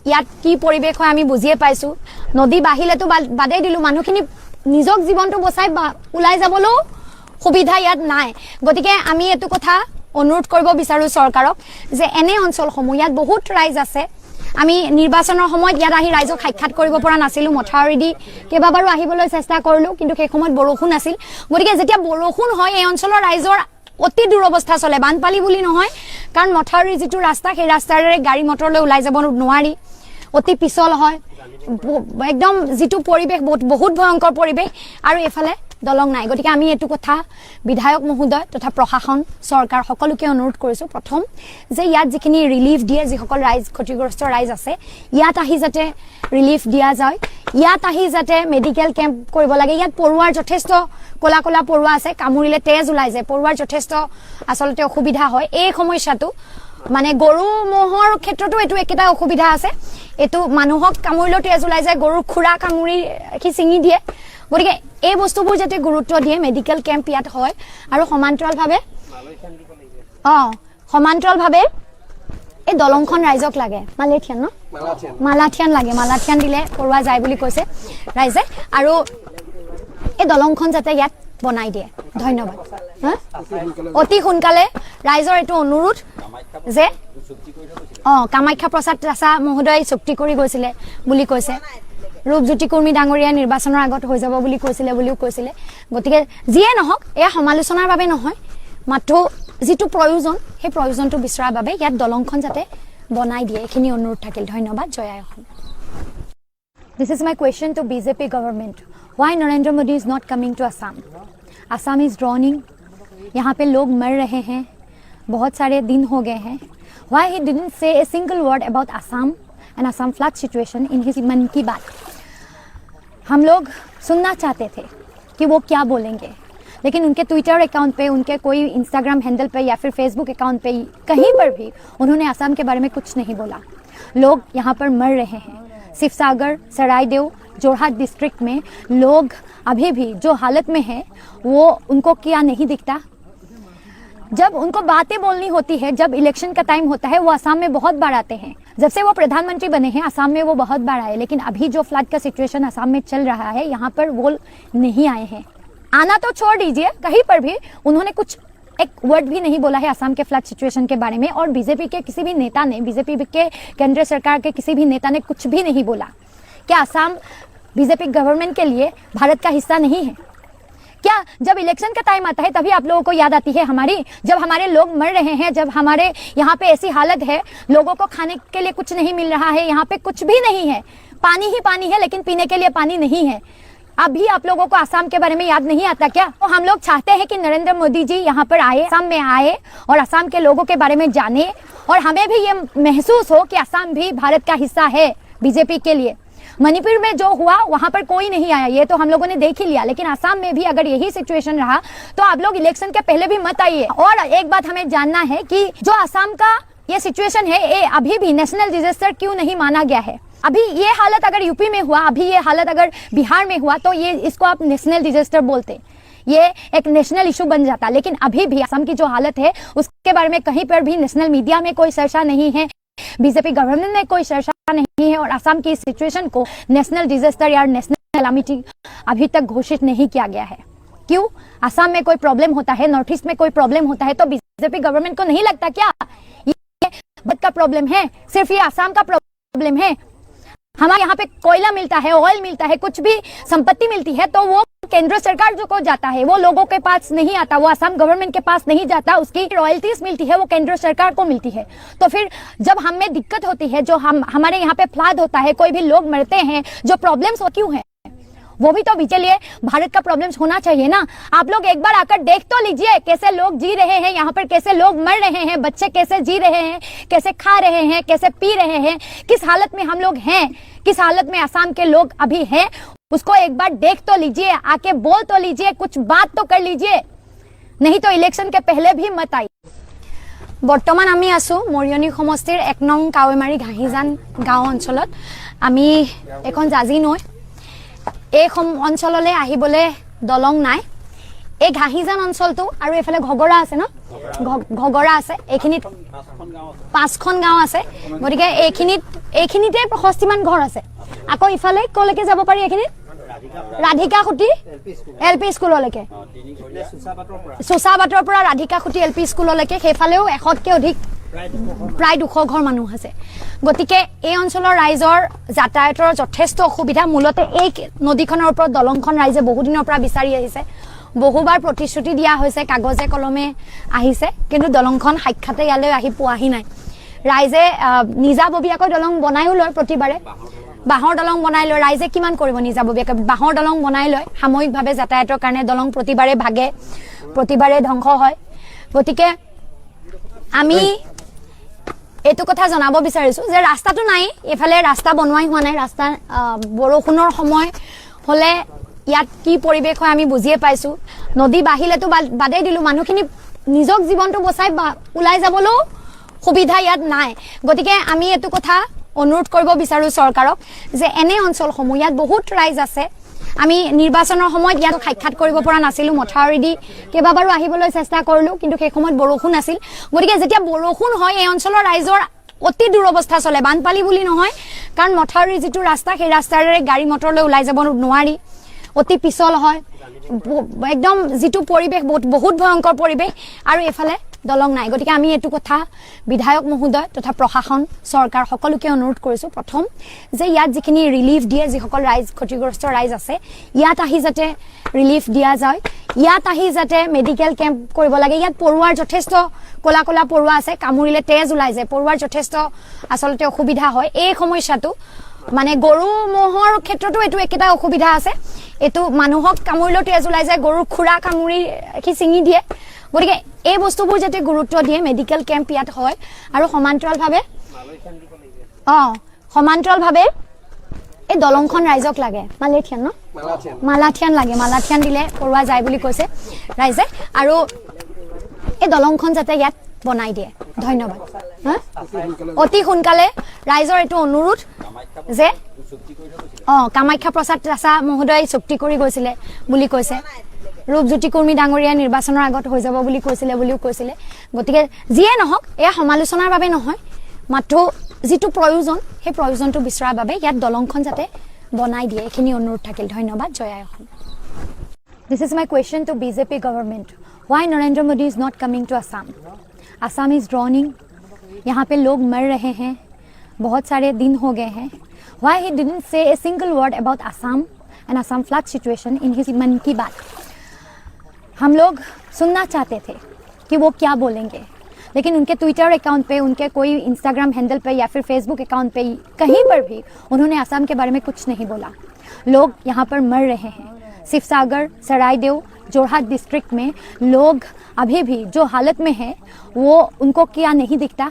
ইয়াত কি পৰিৱেশ হয় আমি বুজিয়ে পাইছোঁ। নদী বাঢ়িলেতো বাদেই দিলোঁ, মানুহখিনি নিজক জীৱনটো বচাই ওলাই যাবলৈও সুবিধা ইয়াত নাই। গতিকে আমি এইটো কথা অনুৰোধ কৰিব বিচাৰোঁ চৰকাৰক যে এনে অঞ্চলসমূহ, ইয়াত বহুত ৰাইজ আছে। আমি নিৰ্বাচনৰ সময়ত ইয়াত আহি ৰাইজক সাক্ষাৎ কৰিব পৰা নাছিলোঁ। মথাউৰি দি কেইবাবাৰো আহিবলৈ চেষ্টা কৰিলোঁ, কিন্তু সেই সময়ত বৰষুণ আছিল। গতিকে যেতিয়া বৰষুণ হয় এই অঞ্চলৰ ৰাইজৰ অতি দুৰৱস্থা চলে। বানপানী বুলি নহয়, কাৰণ মথাউৰিৰ যিটো ৰাস্তা সেই ৰাস্তাৰে গাড়ী মটৰলৈ ওলাই যাব নোৱাৰি, অতি পিছল হয়। একদম যিটো পৰিৱেশ বহুত ভয়ংকৰ পৰিৱেশ, আৰু এইফালে দলং নাই। গতিকে আমি এইটো কথা বিধায়ক মহোদয় তথা প্ৰশাসন, চৰকাৰ সকলোকে অনুৰোধ কৰিছোঁ, প্ৰথম যে ইয়াত যিখিনি ৰিলিফ দিয়ে, যিসকল ৰাইজ ক্ষতিগ্ৰস্ত ৰাইজ আছে, ইয়াত আহি যাতে ৰিলিফ দিয়া যায়। ইয়াত আহি যাতে মেডিকেল কেম্প কৰিব লাগে। ইয়াত পৰুৱাৰ যথেষ্ট ক'লা ক'লা পৰুৱা আছে, কামুৰিলে তেজ ওলাই যায়। পৰুৱাৰ যথেষ্ট আচলতে অসুবিধা হয় এই সমস্যাটো। মানে গৰু ম'হৰ ক্ষেত্ৰতো এইটো একেটা অসুবিধা আছে। এইটো মানুহক কামুৰিলেও তেজ ওলাই যায়, গৰুৰ খুৰা কামুৰি সি ছিঙি দিয়ে। গতিকে এই বস্তুবোৰ যাতে গুৰুত্ব দিয়ে, মেডিকেল কেম্প ইয়াত হয়, আৰু সমান্তৰালভাৱে এই দলংখন ৰাইজক লাগে। মালেথিয়ান ন? মালাথিয়ান লাগে। মালাথিয়ান দিলে পৰুৱা যায় বুলি কৈছে ৰাইজে, আৰু এই দলংখন যাতে ইয়াত বনাই দিয়ে। ধন্যবাদ। অতি সোনকালে ৰাইজৰ এইটো অনুৰোধ যে কামাখ্যা প্ৰসাদ ৰাছা মহোদয় চুক্তি কৰি গৈছিলে বুলি কৈছে। ৰূপজ্যোতি কুৰ্মী ডাঙৰীয়া নিৰ্বাচনৰ আগত হৈ যাব বুলি বুলিও কৈছিলে। গতিকে যিয়ে নহওক, এয়া সমালোচনাৰ বাবে নহয়, মাথো যিটো প্ৰয়োজন সেই প্ৰয়োজনটো বিচৰাৰ বাবে ইয়াত দলংখন যাতে বনাই দিয়ে, এইখিনি অনুৰোধ থাকিল। ধন্যবাদ। জয় আই Assam. This is my question to BJP government. Why Narendra Modi is not coming to Assam? Assam is drowning. यहाँ पे लोग मर रहे हैं, बहुत सारे दिन हो गए हैं. Why he didn't say a single word about Assam and Assam flood situation in his मन की बात? हम लोग सुनना चाहते थे कि वो क्या बोलेंगे, लेकिन उनके ट्विटर अकाउंट पे, उनके कोई इंस्टाग्राम हैंडल पे या फिर फेसबुक अकाउंट पे कहीं पर भी उन्होंने असम के बारे में कुछ नहीं बोला. लोग यहाँ पर मर रहे हैं. शिवसागर, सरायदेव, जोरहाट डिस्ट्रिक्ट में लोग अभी भी जो हालत में है वो उनको क्या नहीं दिखता? जब उनको बातें बोलनी होती है, जब इलेक्शन का टाइम होता है, वो असम में बहुत बार आते हैं. जब से वो प्रधानमंत्री बने हैं असम में वो बहुत बार आए, लेकिन अभी जो फ्लड का सिचुएशन असम में चल रहा है यहाँ पर वो नहीं आए हैं. आना तो छोड़ दीजिए, कहीं पर भी उन्होंने कुछ एक वर्ड भी नहीं बोला है असम के फ्लड सिचुएशन के बारे में. और बीजेपी के किसी भी नेता ने, बीजेपी के केंद्र सरकार के किसी भी नेता ने कुछ भी नहीं बोला. क्या असम बीजेपी गवर्नमेंट के लिए भारत का हिस्सा नहीं है? क्या जब इलेक्शन का टाइम आता है तभी आप लोगों को याद आती है हमारी? जब हमारे लोग मर रहे हैं, जब हमारे यहाँ पे ऐसी हालत है, लोगों को खाने के लिए कुछ नहीं मिल रहा है, यहाँ पे कुछ भी नहीं है, पानी ही पानी है, लेकिन पीने के लिए पानी नहीं है. अभी आप लोगों को असम के बारे में याद नहीं आता क्या? तो हम लोग चाहते हैं कि नरेंद्र मोदी जी यहाँ पर आए, असम में आए और असम के लोगों के बारे में जाने, और हमें भी ये महसूस हो कि असम भी भारत का हिस्सा है बीजेपी के लिए. मणिपुर में जो हुआ वहां पर कोई नहीं आया, ये तो हम लोगों ने देख ही लिया, लेकिन असम में भी अगर यही सिचुएशन रहा तो आप लोग इलेक्शन के पहले भी मत आइए. और एक बात हमें जानना है कि जो असम का ये सिचुएशन है, ये अभी भी नेशनल डिजास्टर क्यों नहीं माना गया है? अभी ये हालत अगर यूपी में हुआ, अभी ये हालत अगर बिहार में हुआ, तो ये इसको आप नेशनल डिजास्टर बोलते, ये एक नेशनल इशू बन जाता. लेकिन अभी भी असम की जो हालत है उसके बारे में कहीं पर भी नेशनल मीडिया में कोई चर्चा नहीं है, बीजेपी गवर्नमेंट में कोई चर्चा नहीं है, और असम की सिचुएशन को नेशनल डिजास्टर या नेशनल कैलामिटी अभी तक घोषित नहीं किया गया है. क्यों? असम में कोई प्रॉब्लम होता है, नॉर्थ ईस्ट में कोई प्रॉब्लम होता है, तो बीजेपी गवर्नमेंट को नहीं लगता क्या ये भारत का प्रॉब्लम है, सिर्फ ये असम का प्रॉब्लम है? हमारे यहाँ पे कोयला मिलता है, ऑयल मिलता है, कुछ भी संपत्ति मिलती है, तो वो केंद्र सरकार जो को जाता है वो लोगों के पास नहीं आता, वो असम गवर्नमेंट के पास नहीं जाता, उसकी रॉयल्टीज मिलती है वो केंद्र सरकार को मिलती है। तो फिर जब हमें दिक्कत होती है, जो हमारे यहाँ पे फ्लड होता है, कोई भी लोग मरते हैं, जो प्रॉब्लम्स क्यों है, वो भी तो बीच लिए भारत का प्रॉब्लम्स होना चाहिए ना। आप लोग एक बार आकर देख तो लीजिए कैसे लोग जी रहे हैं यहाँ पर, कैसे लोग मर रहे हैं, बच्चे कैसे जी रहे हैं, कैसे खा रहे हैं, कैसे पी रहे हैं, किस हालत में हम लोग हैं, किस हालत में असम के लोग अभी हैं, उसको एक बार देख तो लीजिए, आके बोल तो लीजिए, कुछ बात तो कर लीजिए, नहीं तो इलेक्शन के पहले भी मत आई। बर्तमान आमी आसो मरियनी समष्टिर 1 नং कावेमारी घाहिजान गाँव अंचलत। आमी एखन जाजी नৈ এই অঞ্চললৈ আহিবলৈ দলং নাই। এই ঘাহিজান অঞ্চলটো আৰু এফালে ঘগৰা আছে ন, ঘগৰা আছে, এইখিনিত 5খন গাঁও আছে, গতিকে এইখিনিতে 65মান ঘৰ আছে। আকৌ ইফালে কলৈকে যাব পাৰি, এইখিনিত ৰাধিকা খুটি এলপি স্কুললৈকে, চুচাবাটৰ পৰা ৰাধিকা খুটি এলপি স্কুললৈকে, সেইফালেও 100তকৈ অধিক প্ৰায় 200 ঘৰ মানুহ আছে। গতিকে এই অঞ্চলৰ ৰাইজৰ যাতায়াতৰ যথেষ্ট অসুবিধা। মূলতে এই নদীখনৰ ওপৰত দলংখন ৰাইজে বহুদিনৰ পৰা বিচাৰি আহিছে, বহুবাৰ প্ৰতিশ্ৰুতি দিয়া হৈছে, কাগজে কলমে আহিছে, কিন্তু দলংখন সাক্ষাতে ইয়ালৈ আহি পোৱাহি নাই। ৰাইজে নিজাববীয়াকৈ দলং বনায়ো লয়, প্ৰতিবাৰে বাঁহৰ দলং বনাই লয়। ৰাইজে কিমান কৰিব নিজাববীয়াকৈ, বাঁহৰ দলং বনাই লয়, সাময়িকভাৱে যাতায়াতৰ কাৰণে দলং প্ৰতিবাৰে ভাগে, প্ৰতিবাৰে ধ্বংস হয়। গতিকে আমি এইটো কথা জনাব বিচাৰিছো যে ৰাস্তাটো নাই, এফালে ৰাস্তা বনোৱাই হোৱা নাই। ৰাস্তা বৰষুণৰ সময় হলে ইয়াত কি পৰিৱেশ হয় আমি বুজিয়ে পাইছো। নদী বাঢ়িলেতো বাদেই দিলো, মানুহখিনি নিজক জীৱনটো বচাই ওলাই যাবলৈও সুবিধা ইয়াত নাই। গতিকে আমি এইটো কথা অনুৰোধ কৰিব বিচাৰো চৰকাৰক যে এনে অঞ্চলসমূহ, ইয়াত বহুত ৰাইজ আছে, আমি নিৰ্বাচনৰ সময়ত ইয়াত সাক্ষাৎ কৰিব পৰা নাছিলো, মথাউৰি দি কেইবাবাৰো আহিবলৈ চেষ্টা কৰিলো, কিন্তু সেই সময়ত বৰষুণ আছিল। গতিকে যেতিয়া বৰষুণ হয় এই অঞ্চলৰ ৰাইজৰ অতি দুৰৱস্থা চলে, বানপানী বুলি নহয়, কাৰণ মথাউৰিৰ যিটো ৰাস্তা সেই ৰাস্তাৰে গাড়ী মটৰলৈ ওলাই যাব নোৱাৰি, অতি পিছল হয়, একদম যিটো পৰিৱেশ বহুত ভয়ংকৰ পৰিৱেশ, আৰু এফালে দলং নাই। গতিকে আমি এইটো কথা বিধায়ক মহোদয় তথা প্ৰশাসন চৰকাৰ সকলোকে অনুৰোধ কৰিছো, প্ৰথম যে ইয়াত যিখিনি ৰিলিফ দিয়ে, যিসকল ৰাইজ ক্ষতিগ্ৰস্ত ৰাইজ আছে, ইয়াত আহি যাতে ৰিলিফ দিয়া যায়, ইয়াত আহি যাতে মেডিকেল কেম্প কৰিব লাগে। ইয়াত পৰুৱাৰ যথেষ্ট কলা কলা পৰুৱা আছে, কামুৰিলে তেজ ওলাই যায়, পৰুৱাৰ যথেষ্ট আচলতে অসুবিধা হয়। এই সমস্যাটো মানে গৰু ম'হৰ ক্ষেত্ৰতো এইটো একেটা অসুবিধা আছে, এইটো মানুহক কামুৰিলেও তেজ ওলাই যায়, গৰুৰ খুৰা কামুৰি সি ছিঙি দিয়ে। গতিকে এই বস্তুবোৰ যাতে গুৰুত্ব দিয়ে, মেডিকেল কেম্প ইয়াত হয়, আৰু সমান্তৰালভাৱে এই দলংখন ৰাইজক লাগে, মালেথিয়ান ন, মালাথিয়ান লাগে, মালাথিয়ান দিলে পৰুৱা যায় বুলি কৈছে ৰাইজে, আৰু এই দলংখন যাতে ইয়াত বনাই দিয়ে। ধন্যবাদ। অতি সোনকালে ৰাইজৰ এইটো অনুৰোধ যে কামাখ্যা প্ৰসাদ ৰাছা মহোদয় চুক্তি কৰি গৈছিলে বুলি কৈছে, ৰূপজ্যোতি কুৰ্মী ডাঙৰীয়া নিৰ্বাচনৰ আগত হৈ যাব বুলি কৈছিলে বুলিও কৈছিলে। গতিকে যিয়ে নহওক, এয়া সমালোচনাৰ বাবে নহয়, মাত্ৰ যিটো প্ৰয়োজন সেই প্ৰয়োজনটো বিচৰাৰ বাবে ইয়াত দলংখন যাতে বনাই দিয়ে, এইখিনি অনুৰোধ থাকিল। ধন্যবাদ। জয় আই Assam. This is my question to BJP government. Why Narendra Modi is not coming to Assam? Assam is drowning. यहाँ पे लोग मर रहे हैं, बहुत सारे दिन हो गए हैं. Why he didn't say a single word about Assam and Assam flood situation in his मन की बात? हम लोग सुनना चाहते थे कि वो क्या बोलेंगे, लेकिन उनके ट्विटर अकाउंट पे, उनके कोई इंस्टाग्राम हैंडल पे या फिर फेसबुक अकाउंट पे, कहीं पर भी उन्होंने असम के बारे में कुछ नहीं बोला। लोग यहाँ पर मर रहे हैं। शिवसागर, सरायदेव, जोरहाट डिस्ट्रिक्ट में लोग अभी भी जो हालत में है वो उनको क्या नहीं दिखता?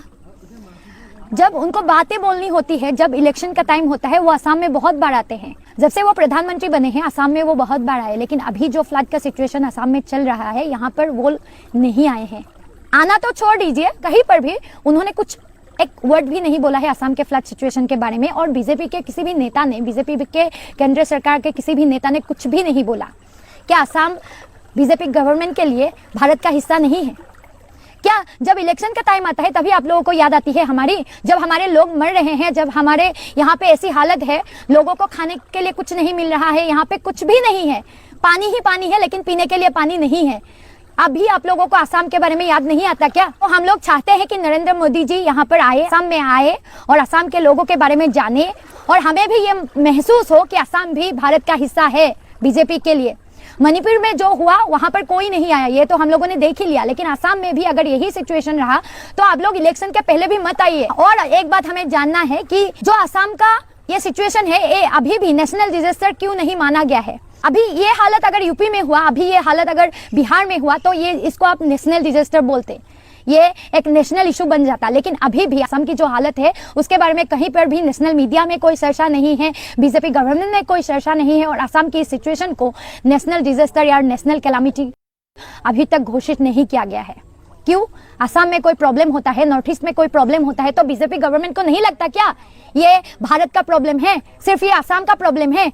जब उनको बातें बोलनी होती है, जब इलेक्शन का टाइम होता है, वो असम में बहुत बार आते हैं। जब से वो प्रधानमंत्री बने हैं असम में वो बहुत बार आए, लेकिन अभी जो फ्लड का सिचुएशन असम में चल रहा है यहाँ पर वो नहीं आए हैं। आना तो छोड़ दीजिए, कहीं पर भी उन्होंने कुछ एक वर्ड भी नहीं बोला है असम के फ्लड सिचुएशन के बारे में। और बीजेपी के किसी भी नेता ने, बीजेपी के केंद्र सरकार के किसी भी नेता ने कुछ भी नहीं बोला। क्या असम बीजेपी गवर्नमेंट के लिए भारत का हिस्सा नहीं है? क्या जब इलेक्शन का टाइम आता है तभी आप लोगों को याद आती है हमारी? जब हमारे लोग मर रहे हैं, जब हमारे यहाँ पे ऐसी हालत है, लोगों को खाने के लिए कुछ नहीं मिल रहा है, यहाँ पे कुछ भी नहीं है, पानी ही पानी है, लेकिन पीने के लिए पानी नहीं है, अभी आप लोगों को असम के बारे में याद नहीं आता क्या? तो हम लोग चाहते हैं कि नरेंद्र मोदी जी यहाँ पर आए, असम में आए और असम के लोगों के बारे में जाने, और हमें भी ये महसूस हो कि असम भी भारत का हिस्सा है बीजेपी के लिए। मणिपुर में जो हुआ वहां पर कोई नहीं आया, ये तो हम लोगों ने देख ही लिया, लेकिन असम में भी अगर यही सिचुएशन रहा तो आप लोग इलेक्शन के पहले भी मत आइए। और एक बात हमें जानना है कि जो असम का ये सिचुएशन है, ये अभी भी नेशनल डिजास्टर क्यों नहीं माना गया है? अभी ये हालत अगर यूपी में हुआ, अभी ये हालत अगर बिहार में हुआ तो ये इसको आप नेशनल डिजास्टर बोलते, ये एक नेशनल इशू बन जाता। लेकिन अभी भी असम की जो हालत है उसके बारे में कहीं पर भी नेशनल मीडिया में कोई चर्चा नहीं है, बीजेपी गवर्नमेंट में कोई चर्चा नहीं है, और असम की सिचुएशन को नेशनल डिजास्टर या नेशनल कैलामिटी अभी तक घोषित नहीं किया गया है। क्यों? असम में कोई प्रॉब्लम होता है, नॉर्थ ईस्ट में कोई प्रॉब्लम होता है तो बीजेपी गवर्नमेंट को नहीं लगता क्या ये भारत का प्रॉब्लम है, सिर्फ ये असम का प्रॉब्लम है?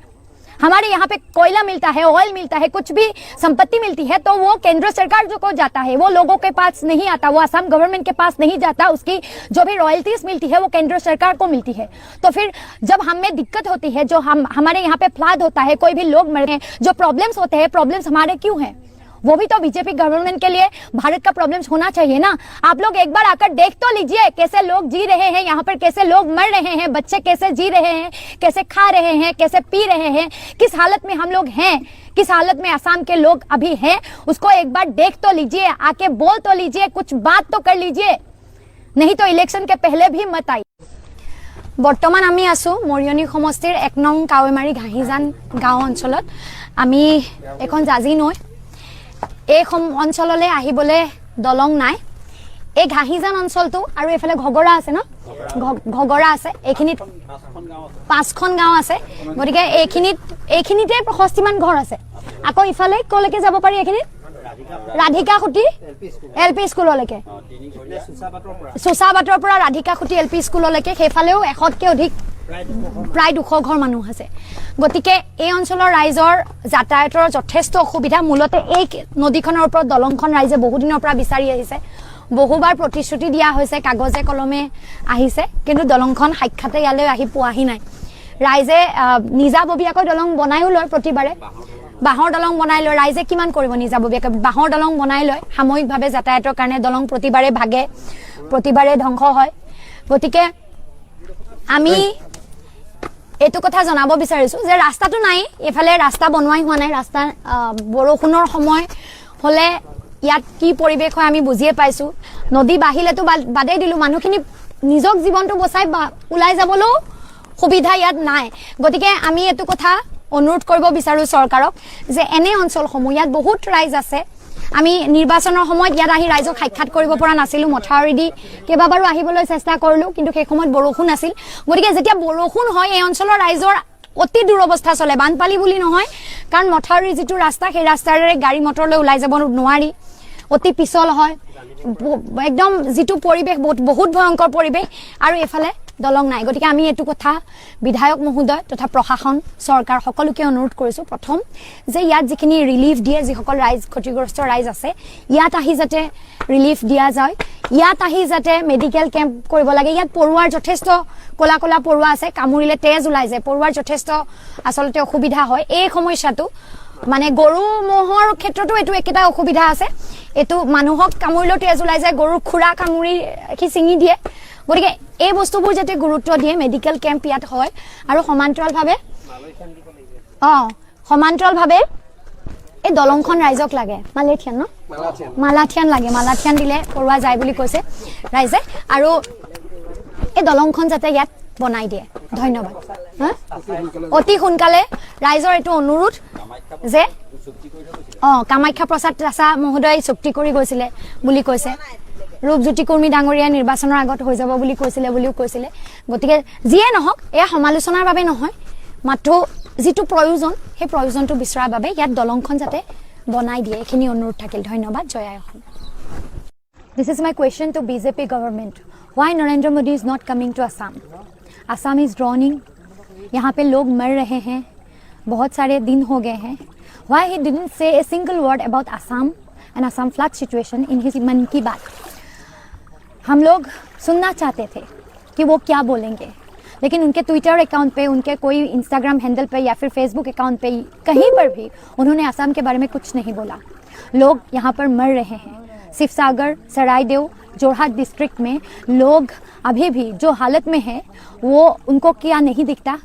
हमारे यहाँ पे कोयला मिलता है, ऑयल मिलता है, कुछ भी संपत्ति मिलती है तो वो केंद्र सरकार जो को जाता है, वो लोगों के पास नहीं आता, वो असम गवर्नमेंट के पास नहीं जाता। उसकी जो भी रॉयल्टीज मिलती है वो केंद्र सरकार को मिलती है। तो फिर जब हमें दिक्कत होती है, जो हमारे यहाँ पे फ्लड होता है, कोई भी लोग मरे हैं, जो प्रॉब्लम्स होते हैं, प्रॉब्लम्स हमारे क्यों हैं? वो भी तो बीजेपी गवर्नमेंट के लिए भारत का प्रॉब्लम्स होना चाहिए ना। आप लोग एक बार आकर देख तो लीजिए कैसे लोग जी रहे हैं यहाँ पर, कैसे लोग मर रहे हैं, बच्चे कैसे जी रहे हैं, कैसे खा रहे हैं, कैसे पी रहे हैं, किस हालत में हम लोग हैं, किस हालत में असम के लोग अभी हैं, उसको एक बार देख तो लीजिए, आके बोल तो लीजिए, कुछ बात तो कर लीजिए, नहीं तो इलेक्शन के पहले भी मत आइए। बर्तमान आमी आसो मरियनी समष्टिर 1 नং कावेमारी घाहिजान गाँव अंचलत। आमी एखन जाजी नৈ, এই অঞ্চললৈ আহিবলৈ দলং নাই। এই ঘাহিজান অঞ্চলটো আৰু এফালে ঘগৰা আছে ন, ঘগৰা আছে, এইখিনিত 5খন গাঁও আছে। গতিকে এইখিনিতে 65মান ঘৰ আছে। আকৌ ইফালে কলৈকে যাব পাৰি? এইখিনিত ৰাধিকা খুঁটি এলপি স্কুললৈকে, চুচাবাটৰ পৰা ৰাধিকা খুঁটি এলপি স্কুললৈকে, সেইফালেও 100তকৈ অধিক প্ৰায় 200 ঘৰ মানুহ আছে। গতিকে এই অঞ্চলৰ ৰাইজৰ যাতায়াতৰ যথেষ্ট অসুবিধা। মূলতে এই নদীখনৰ ওপৰত দলংখন ৰাইজে বহুদিনৰ পৰা বিচাৰি আহিছে, বহুবাৰ প্ৰতিশ্ৰুতি দিয়া হৈছে, কাগজে কলমে আহিছে, কিন্তু দলংখন সাক্ষাতে ইয়ালৈ আহি পোৱাহি নাই। ৰাইজে নিজাববীয়াকৈ দলং বনায়ো লয়, প্ৰতিবাৰে বাঁহৰ দলং বনাই লয়। ৰাইজে কিমান কৰিব নিজাববীয়াকৈ? বাঁহৰ দলং বনাই লয়, সাময়িকভাৱে যাতায়াতৰ কাৰণে দলং প্ৰতিবাৰে ভাগে, প্ৰতিবাৰে ধ্বংস হয়। গতিকে আমি এইটো কথা জনাব বিচাৰিছো যে ৰাস্তাটো নাই, এফালে ৰাস্তা বনোৱাই হোৱা নাই। ৰাস্তা বৰষুণৰ সময় হলে ইয়াত কি পৰিৱেশ হয় আমি বুজিয়ে পাইছো। নদী বাঢ়িলেতো বাদেই দিলো, মানুহখিনি নিজক জীৱনটো বচাই ওলাই যাবলৈও সুবিধা ইয়াত নাই। গতিকে আমি এইটো কথা অনুৰোধ কৰিব বিচাৰো চৰকাৰক যে এনে অঞ্চলসমূহ, ইয়াত বহুত ৰাইজ আছে, আমি নিৰ্বাচনৰ সময়ত ইয়াত আহি ৰাইজক সাক্ষাৎ কৰিব পৰা নাছিলো। মথাউৰি দি কেইবাবাৰো আহিবলৈ চেষ্টা কৰিলো, কিন্তু সেই সময়ত বৰষুণ আছিল। গতিকে যেতিয়া বৰষুণ হয় এই অঞ্চলৰ ৰাইজৰ অতি দুৰৱস্থা চলে, বানপানী বুলি নহয়, কাৰণ মথাউৰিৰ যিটো ৰাস্তা সেই ৰাস্তাৰে গাড়ী মটৰলৈ ওলাই যাব নোৱাৰি, অতি পিছল হয়, একদম যিটো পৰিৱেশ বহুত ভয়ংকৰ পৰিৱেশ, আৰু এফালে দলং নাই। গতিকে আমি এইটো কথা বিধায়ক মহোদয় তথা প্ৰশাসন, চৰকাৰ সকলোকে অনুৰোধ কৰিছো, প্ৰথম যে ইয়াত যিখিনি ৰিলিফ দিয়ে, যিসকল ৰাইজ ক্ষতিগ্ৰস্ত ৰাইজ আছে, ইয়াত আহি যাতে ৰিলিফ দিয়া যায়, ইয়াত আহি যাতে মেডিকেল কেম্প কৰিব লাগে। ইয়াত পৰুৱাৰ যথেষ্ট কলা কলা পৰুৱা আছে, কামুৰিলে তেজ ওলাই যায়, পৰুৱাৰ যথেষ্ট আচলতে অসুবিধা হয়। এই সমস্যাটো মানে গৰু ম'হৰ ক্ষেত্ৰতো এইটো একেটা অসুবিধা আছে, এইটো মানুহক কামুৰিলেও তেজ ওলাই যায়, গৰুৰ খুৰা কামুৰি সি ছিঙি দিয়ে। গতিকে এই বস্তুবোৰ যাতে গুৰুত্ব দিয়ে, মেডিকেল কেম্প ইয়াত হয়, আৰু সমান্তৰালভাৱে এই দলংখন ৰাইজক লাগে। মালেথিয়ান ন, মালাথিয়ান লাগে, মালাথিয়ান দিলে পৰুৱা যায় বুলি কৈছে ৰাইজে, আৰু এই দলংখন যাতে ইয়াত বনাই দিয়ে। ধন্যবাদ। অতি সোনকালে ৰাইজৰ এইটো অনুৰোধ যে কামাখ্যা প্ৰসাদ দাসা মহোদয় চুক্তি কৰি গৈছিলে বুলি কৈছে, ৰূপজ্যোতি কুৰ্মী ডাঙৰীয়া নিৰ্বাচনৰ আগত হৈ যাব বুলি কৈছিলে বুলিও কৈছিলে। গতিকে যিয়ে নহওক, এয়া সমালোচনাৰ বাবে নহয়, মাত্ৰ যিটো প্ৰয়োজন সেই প্ৰয়োজনটো বিচৰাৰ বাবে ইয়াত দলংখন যাতে বনাই দিয়ে, এইখিনি অনুৰোধ থাকিল। ধন্যবাদ। জয় আই Assam. This is my question to BJP government. Why Narendra Modi is not coming to Assam? Assam is drowning. यहाँ पे लोग मर रहे हैं, बहुत सारे दिन हो गए हैं. Why he didn't say a single word about Assam and Assam flood situation in his मन की बात? हम लोग सुनना चाहते थे कि वो क्या बोलेंगे, लेकिन उनके ट्विटर अकाउंट पे, उनके कोई इंस्टाग्राम हैंडल पे या फिर फेसबुक अकाउंट पे कहीं पर भी उन्होंने असम के बारे में कुछ नहीं बोला. लोग यहाँ पर मर रहे हैं. शिवसागर, सरायदेव, जोरहाट डिस्ट्रिक्ट में लोग अभी भी जो हालत में है वो उनको क्या नहीं दिखता.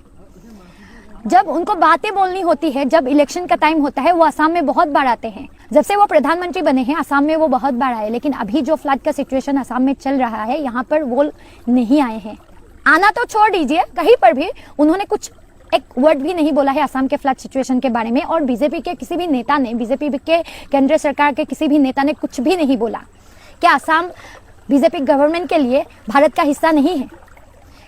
जब उनको बातें बोलनी होती है, जब इलेक्शन का टाइम होता है, वो असम में बहुत बार आते हैं। जब से वो प्रधानमंत्री बने हैं असम में वो बहुत बार आए, लेकिन अभी जो फ्लड का सिचुएशन असम में चल रहा है यहाँ पर वो नहीं आए हैं। आना तो छोड़ दीजिए, कहीं पर भी उन्होंने कुछ एक वर्ड भी नहीं बोला है असम के फ्लड सिचुएशन के बारे में। और बीजेपी के किसी भी नेता ने, बीजेपी के केंद्र सरकार के किसी भी नेता ने कुछ भी नहीं बोला। क्या असम बीजेपी गवर्नमेंट के लिए भारत का हिस्सा नहीं है?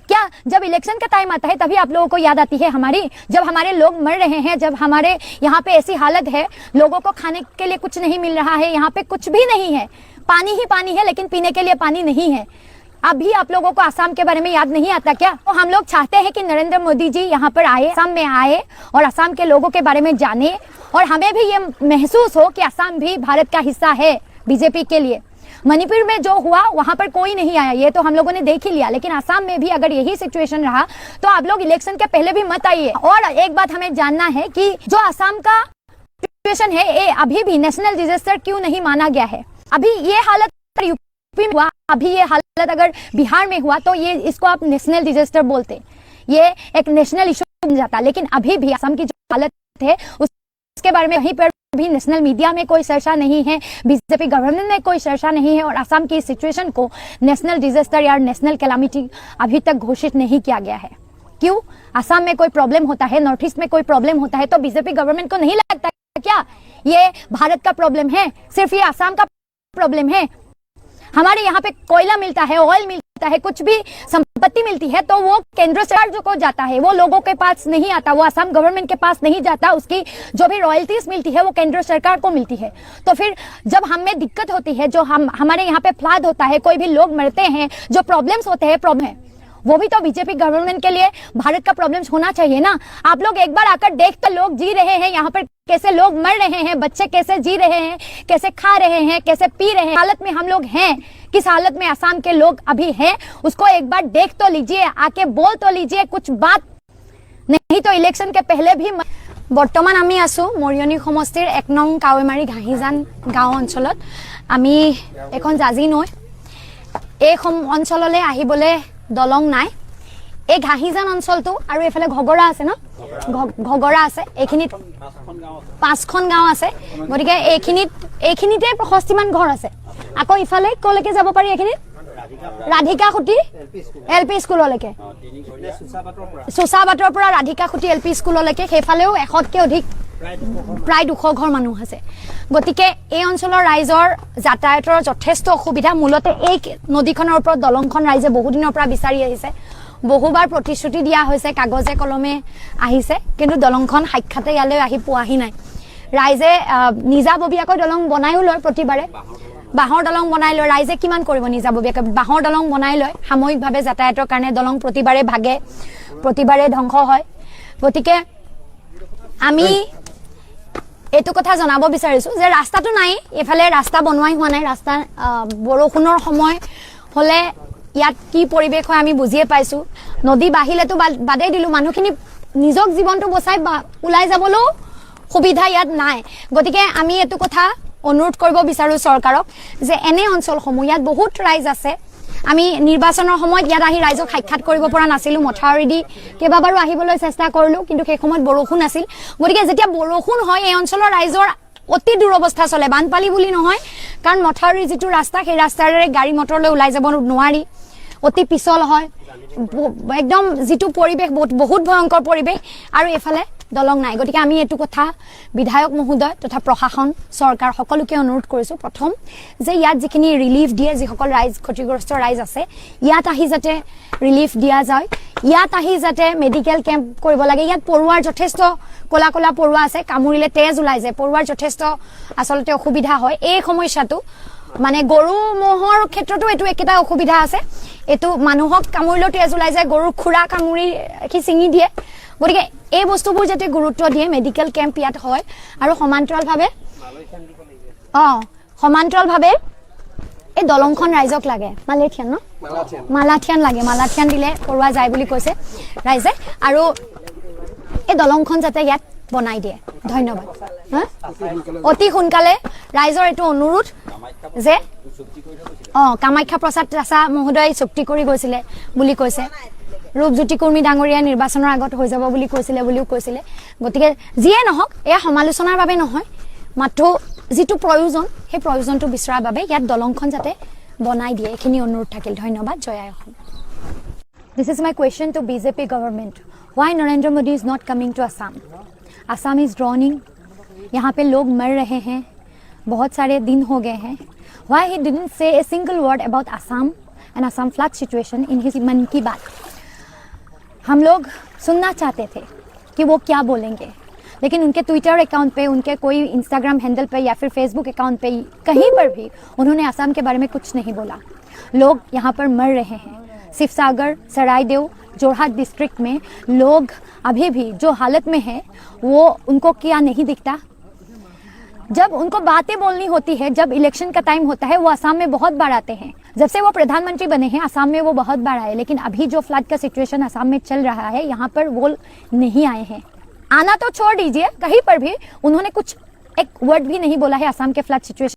क्या जब इलेक्शन का टाइम आता है तभी आप लोगों को याद आती है हमारी? जब हमारे लोग मर रहे हैं, जब हमारे यहाँ पे ऐसी हालत है, लोगों को खाने के लिए कुछ नहीं मिल रहा है, यहाँ पे कुछ भी नहीं है, पानी ही पानी है, लेकिन पीने के लिए पानी नहीं है, अभी आप लोगों को असम के बारे में याद नहीं आता क्या? तो हम लोग चाहते हैं कि नरेंद्र मोदी जी यहाँ पर आए, असम में आए और असम के लोगों के बारे में जाने, और हमें भी ये महसूस हो कि असम भी भारत का हिस्सा है बीजेपी के लिए। मणिपुर में जो हुआ वहां पर कोई नहीं आया, ये तो हम लोगों ने देख ही लिया, लेकिन असम में भी अगर यही सिचुएशन रहा तो आप लोग इलेक्शन के पहले भी मत आइए। और एक बात हमें जानना है कि जो असम का सिचुएशन है ये अभी भी नेशनल डिजास्टर क्यों नहीं माना गया है? अभी ये हालत यूपी में हुआ, अभी ये हालत अगर बिहार में हुआ तो ये इसको आप नेशनल डिजास्टर बोलते, ये एक नेशनल इशू बन जाता, लेकिन अभी भी असम की जो हालत है उसके बारे में कहीं पर भी नेशनल मीडिया में कोई चर्चा नहीं है, बीजेपी गवर्नमेंट में कोई चर्चा नहीं है, और असम की सिचुएशन को नेशनल डिजास्टर या नेशनल कैलामिटी अभी तक घोषित नहीं किया गया है। क्यों? असम में कोई प्रॉब्लम होता है, नॉर्थ ईस्ट में कोई प्रॉब्लम होता है तो बीजेपी गवर्नमेंट को नहीं लगता क्या ये भारत का प्रॉब्लम है, सिर्फ ये असम का प्रॉब्लम है? हमारे यहाँ पे कोयला मिलता है, ऑयल मिलता है, कुछ भी संपत्ति मिलती है तो वो केंद्र सरकार को जाता है, वो लोगों के पास नहीं आता, वो असम गवर्नमेंट के पास नहीं जाता, उसकी जो भी रॉयल्टीज मिलती है वो केंद्र सरकार को मिलती है। तो फिर जब हमें दिक्कत होती है, जो हमारे यहाँ पे फ्लड होता है, कोई भी लोग मरते हैं, जो प्रॉब्लम्स होते हैं, प्रॉब्लम है वो भी तो बीजेपी गवर्नमेंट के लिए भारत का प्रॉब्लम्स होना चाहिए ना। आप लोग एक बार आकर देख तो लोग जी रहे हैं यहाँ पर, कैसे लोग मर रहे हैं, बच्चे कैसे जी रहे हैं, कैसे खा रहे हैं, कैसे पी रहे हैं, हालत में हम लोग हैं, किस हालत में असम के लोग अभी हैं, उसको एक बार देख तो लीजिए, आके बोल तो लीजिए कुछ बात, नहीं तो इलेक्शन के पहले भी। बर्तमान आमी आसो मरियनी समष्टिर 1 नং कावेमारी घाहिजान गाँव अंचলত। आमी एखन जाजी नৈ, এই অঞ্চললৈ আহিবলে দলং নাই। এই ঘাহিজান অঞ্চলটো আৰু এফালে ঘগৰা আছে ন, ঘগৰা আছে, এইখিনিত 5খন গাঁও আছে, গতিকে এইখিনিতে 65মান ঘৰ আছে। আকৌ ইফালে কলৈকে যাব পাৰি? এইখিনিত ৰাধিকা খুঁটি এলপি স্কুললৈকে, চুচাবাটৰ পৰা ৰাধিকা খুঁটি এলপি স্কুললৈকে, সেইফালেও 100তকৈ অধিক, প্ৰায় 200 ঘৰ মানুহ আছে। গতিকে এই অঞ্চলৰ ৰাইজৰ যাতায়াতৰ যথেষ্ট অসুবিধা। মূলতে এই নদীখনৰ ওপৰত দলংখন ৰাইজে বহুদিনৰ পৰা বিচাৰি আহিছে, বহুবাৰ প্ৰতিশ্ৰুতি দিয়া হৈছে, কাগজে কলমে আহিছে, কিন্তু দলংখন সাক্ষাতে ইয়ালৈ আহি পোৱাহি নাই। ৰাইজে নিজাববীয়াকৈ দলং বনায়ো লয়, প্ৰতিবাৰে বাঁহৰ দলং বনাই লয়। ৰাইজে কিমান কৰিব নিজাববীয়াকৈ? বাঁহৰ দলং বনাই লয়, সাময়িকভাৱে যাতায়াতৰ কাৰণে দলং প্ৰতিবাৰে ভাগে, প্ৰতিবাৰে ধ্বংস হয়। গতিকে আমি এইটো কথা জনাব বিচাৰিছো যে ৰাস্তাটো নাই, এফালে ৰাস্তা বনোৱাই হোৱা নাই। ৰাস্তা বৰষুণৰ সময় হলে ইয়াত কি পৰিৱেশ হয় আমি বুজিয়ে পাইছো। নদী বাঢ়িলেতো বাদেই দিলো, মানুহখিনি নিজক জীৱনটো বচাই ওলাই যাবলৈও সুবিধা ইয়াত নাই। গতিকে আমি এইটো কথা অনুৰোধ কৰিব বিচাৰো চৰকাৰক যে এনে অঞ্চলসমূহ, ইয়াত বহুত ৰাইজ আছে, আমি নিৰ্বাচনৰ সময়ত ইয়াত আহি ৰাইজক সাক্ষাৎ কৰিব পৰা নাছিলো, মথাউৰি দি কেইবাবাৰো আহিবলৈ চেষ্টা কৰিলো, কিন্তু সেই সময়ত বৰষুণ আছিল। গতিকে যেতিয়া বৰষুণ হয় এই অঞ্চলৰ ৰাইজৰ অতি দুৰৱস্থা চলে, বানপানী বুলি নহয়, কাৰণ মথাউৰিৰ যিটো ৰাস্তা সেই ৰাস্তাৰে গাড়ী মটৰলৈ ওলাই যাব নোৱাৰি, অতি পিছল হয়, একদম যিটো পৰিৱেশ বহুত ভয়ংকৰ পৰিৱেশ, আৰু এফালে দলং নাই। গতিকে আমি এইটো কথা বিধায়ক মহোদয় তথা প্ৰশাসন, চৰকাৰ সকলোকে অনুৰোধ কৰিছো, প্ৰথম যে ইয়াত যিখিনি ৰিলিফ দিয়ে, যিসকল ৰাইজ ক্ষতিগ্ৰস্ত ৰাইজ আছে ইয়াত আহি যাতে ৰিলিফ দিয়া যায়, ইয়াত আহি যাতে মেডিকেল কেম্প কৰিব লাগে। ইয়াত পৰুৱাৰ যথেষ্ট কলা কলা পৰুৱা আছে, কামুৰিলে তেজ ওলাই যায়, পৰুৱাৰ যথেষ্ট আচলতে অসুবিধা হয়। এই সমস্যাটো মানে গৰু ম'হৰ ক্ষেত্ৰতো এইটো একেটা অসুবিধা আছে, এইটো মানুহক কামুৰিলেও তেজ ওলাই যায়, গৰুৰ খুৰা কামুৰি সি ছিঙি দিয়ে। গতিকে এই বস্তুবোৰ যাতে গুৰুত্ব দিয়ে, মেডিকেল কেম্প ইয়াত হয়, আৰু সমান্তৰালভাৱে এই দলংখন ৰাইজক লাগে, মালেথিয়ান ন, মালাথিয়ান লাগে, মালাথিয়ান দিলে পৰুৱা যায় বুলি কৈছে ৰাইজে, আৰু এই দলংখন যাতে ইয়াত বনাই দিয়ে। ধন্যবাদ। অতি সোনকালে ৰাইজৰ এইটো অনুৰোধ যে কামাখ্যা প্ৰসাদ ৰাছা মহোদয় চুক্তি কৰি গৈছিলে বুলি কৈছে। ৰূপজ্যোতি কুৰ্মী ডাঙৰীয়া নিৰ্বাচনৰ আগত হৈ যাব বুলি কৈছিলে গতিকে যিয়ে নহওক এয়া সমালোচনাৰ বাবে নহয় মাত্ৰ যিটো প্ৰয়োজন সেই প্ৰয়োজনটো বিচৰাৰ বাবে ইয়াত দলংখন যাতে বনাই দিয়ে এইখিনি অনুৰোধ থাকিল ধন্যবাদ জয় আই Assam This is my question to BJP government. Why Narendra Modi is not coming to Assam? Assam is drowning. यहाँ पे लोग मर रहे हैं बहुत सारे दिन हो गए हैं Why he didn't say a single word about Assam and Assam flood situation in his मन की बात हम लोग सुनना चाहते थे कि वो क्या बोलेंगे लेकिन उनके ट्विटर अकाउंट पे उनके कोई इंस्टाग्राम हैंडल पे या फिर फेसबुक अकाउंट पे कहीं पर भी उन्होंने असम के बारे में कुछ नहीं बोला लोग यहाँ पर मर रहे हैं शिवसागर सरायदेव जोरहाट डिस्ट्रिक्ट में लोग अभी भी जो हालत में है वो उनको क्या नहीं दिखता जब उनको बातें बोलनी होती है जब इलेक्शन का टाइम होता है वो असम में बहुत बार आते हैं जब से वो प्रधानमंत्री बने हैं असम में वो बहुत बार आए लेकिन अभी जो फ्लड का सिचुएशन असम में चल रहा है यहाँ पर वो नहीं आए हैं आना तो छोड़ दीजिए कहीं पर भी उन्होंने कुछ एक वर्ड भी नहीं बोला है असम के फ्लड सिचुएशन